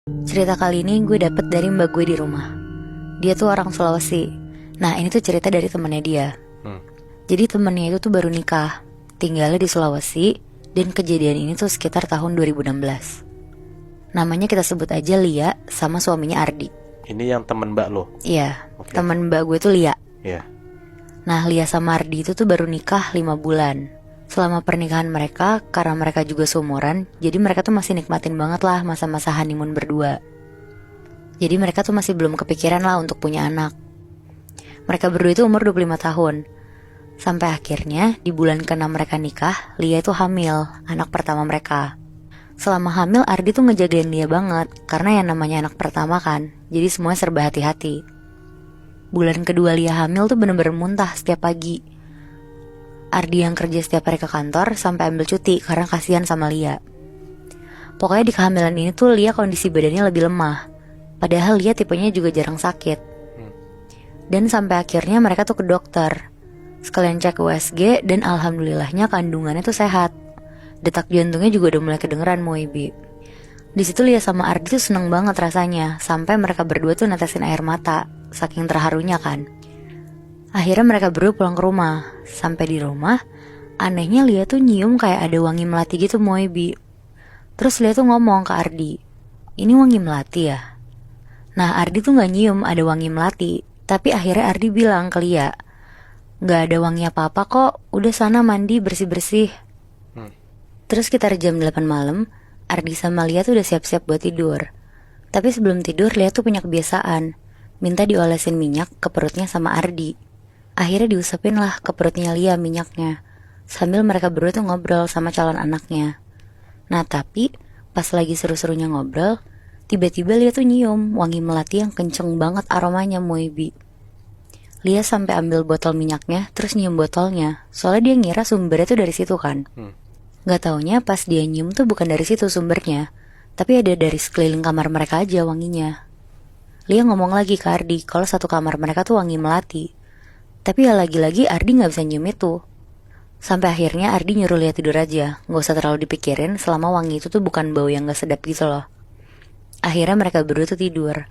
Cerita kali ini gue dapet dari mbak gue di rumah. Dia tuh orang Sulawesi. Nah ini tuh cerita dari temennya dia. Jadi temennya itu tuh baru nikah, tinggalnya di Sulawesi. Dan kejadian ini tuh sekitar tahun 2016. Namanya kita sebut aja Lia sama suaminya Ardi. Ini yang temen mbak lo? Iya, Oke. temen mbak gue tuh Lia. Iya. Nah Lia sama Ardi itu tuh baru nikah 5 bulan. Selama pernikahan mereka, karena mereka juga seumuran, jadi mereka tuh masih nikmatin banget lah masa-masa honeymoon berdua. Jadi mereka tuh masih belum kepikiran lah untuk punya anak. Mereka berdua itu umur 25 tahun. Sampai akhirnya di bulan ke-6 mereka nikah, Lia itu hamil, anak pertama mereka. Selama hamil Ardi tuh ngejagain Lia banget, karena yang namanya anak pertama kan, jadi semuanya serba hati-hati. Bulan kedua Lia hamil tuh bener-bener muntah setiap pagi. Ardi yang kerja setiap hari ke kantor sampai ambil cuti karena kasihan sama Lia. Pokoknya di kehamilan ini tuh Lia kondisi badannya lebih lemah. Padahal Lia tipenya juga jarang sakit. Dan sampai akhirnya mereka tuh ke dokter. Sekalian cek USG dan alhamdulillahnya kandungannya tuh sehat. Detak jantungnya juga udah mulai kedengeran Moibi. Di situ Lia sama Ardi tuh seneng banget rasanya, sampai mereka berdua tuh netesin air mata, saking terharunya kan. Akhirnya mereka berdua pulang ke rumah. Sampai di rumah, anehnya Lia tuh nyium kayak ada wangi melati gitu Moibi. Terus Lia tuh ngomong ke Ardi, "Ini wangi melati ya?" Nah Ardi tuh gak nyium ada wangi melati. Tapi akhirnya Ardi bilang ke Lia, "Gak ada wangi apa-apa kok, udah sana mandi bersih-bersih." Terus sekitar jam 8 malam, Ardi sama Lia tuh udah siap-siap buat tidur. Tapi sebelum tidur Lia tuh punya kebiasaan minta diolesin minyak ke perutnya sama Ardi. Akhirnya diusapin lah ke perutnya Lia minyaknya, sambil mereka berdua tuh ngobrol sama calon anaknya. Nah tapi pas lagi seru-serunya ngobrol, tiba-tiba Lia tuh nyium wangi melati yang kenceng banget aromanya Moibi. Lia sampai ambil botol minyaknya terus nyium botolnya, soalnya dia ngira sumbernya tuh dari situ kan. Gak taunya pas dia nyium tuh bukan dari situ sumbernya, tapi ada dari sekeliling kamar mereka aja wanginya. Lia ngomong lagi ke Ardi kalau satu kamar mereka tuh wangi melati. Tapi ya lagi-lagi Ardi gak bisa nyium itu. Sampai akhirnya Ardi nyuruh Lia tidur aja, gak usah terlalu dipikirin selama wangi itu tuh bukan bau yang gak sedap gitu loh. Akhirnya mereka berdua tuh tidur.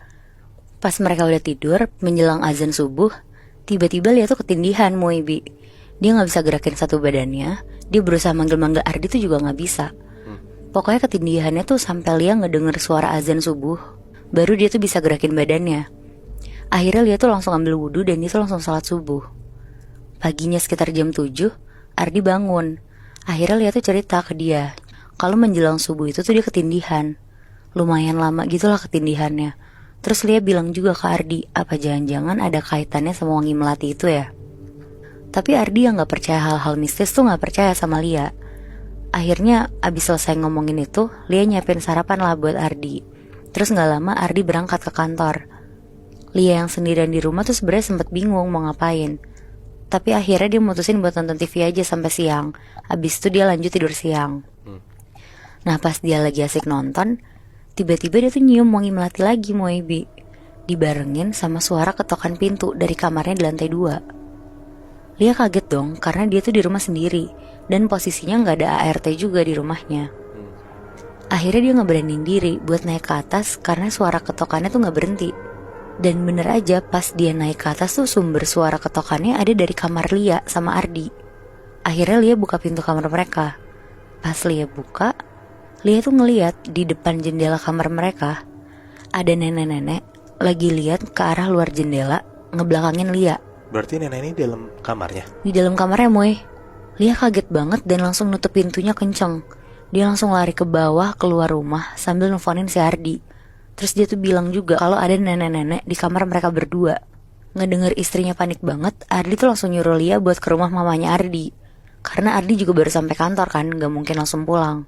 Pas mereka udah tidur, menjelang azan subuh, tiba-tiba Lia tuh ketindihan Moibi. Dia gak bisa gerakin satu badannya. Dia berusaha manggil-manggil Ardi tuh juga gak bisa. Pokoknya ketindihannya tuh sampai Lia ngedenger suara azan subuh, baru dia tuh bisa gerakin badannya. Akhirnya Lia tuh langsung ambil wudhu dan dia tuh langsung sholat subuh. Paginya sekitar jam 7, Ardi bangun. Akhirnya Lia tuh cerita ke dia kalau menjelang subuh itu tuh dia ketindihan. Lumayan lama gitulah ketindihannya. Terus Lia bilang juga ke Ardi, apa jangan-jangan ada kaitannya sama wangi melati itu ya. Tapi Ardi yang gak percaya hal-hal mistis tuh gak percaya sama Lia. Akhirnya abis selesai ngomongin itu, Lia nyiapin sarapan lah buat Ardi. Terus gak lama Ardi berangkat ke kantor. Lia yang sendirian di rumah tuh sebenarnya sempet bingung mau ngapain. Tapi akhirnya dia mutusin buat nonton TV aja sampai siang. Abis itu dia lanjut tidur siang. Nah pas dia lagi asik nonton, tiba-tiba dia tuh nyium wangi melati lagi Moibi. Dibarengin sama suara ketokan pintu dari kamarnya di lantai 2. Lia kaget dong karena dia tuh di rumah sendiri dan posisinya gak ada ART juga di rumahnya. Akhirnya dia gak beraniin diri buat naik ke atas karena suara ketokannya tuh gak berhenti. Dan bener aja pas dia naik ke atas tuh sumber suara ketokannya ada dari kamar Lia sama Ardi. Akhirnya Lia buka pintu kamar mereka. Pas Lia buka, Lia tuh ngeliat di depan jendela kamar mereka ada nenek-nenek lagi lihat ke arah luar jendela ngebelakangin Lia. Berarti nenek ini dalam kamarnya? Di dalam kamarnya Moy. Lia kaget banget dan langsung nutup pintunya kenceng. Dia langsung lari ke bawah keluar rumah sambil nelfonin si Ardi. Terus dia tuh bilang juga kalau ada nenek-nenek di kamar mereka berdua. Ngedenger istrinya panik banget, Ardi tuh langsung nyuruh Lia buat ke rumah mamanya Ardi. Karena Ardi juga baru sampai kantor kan, gak mungkin langsung pulang.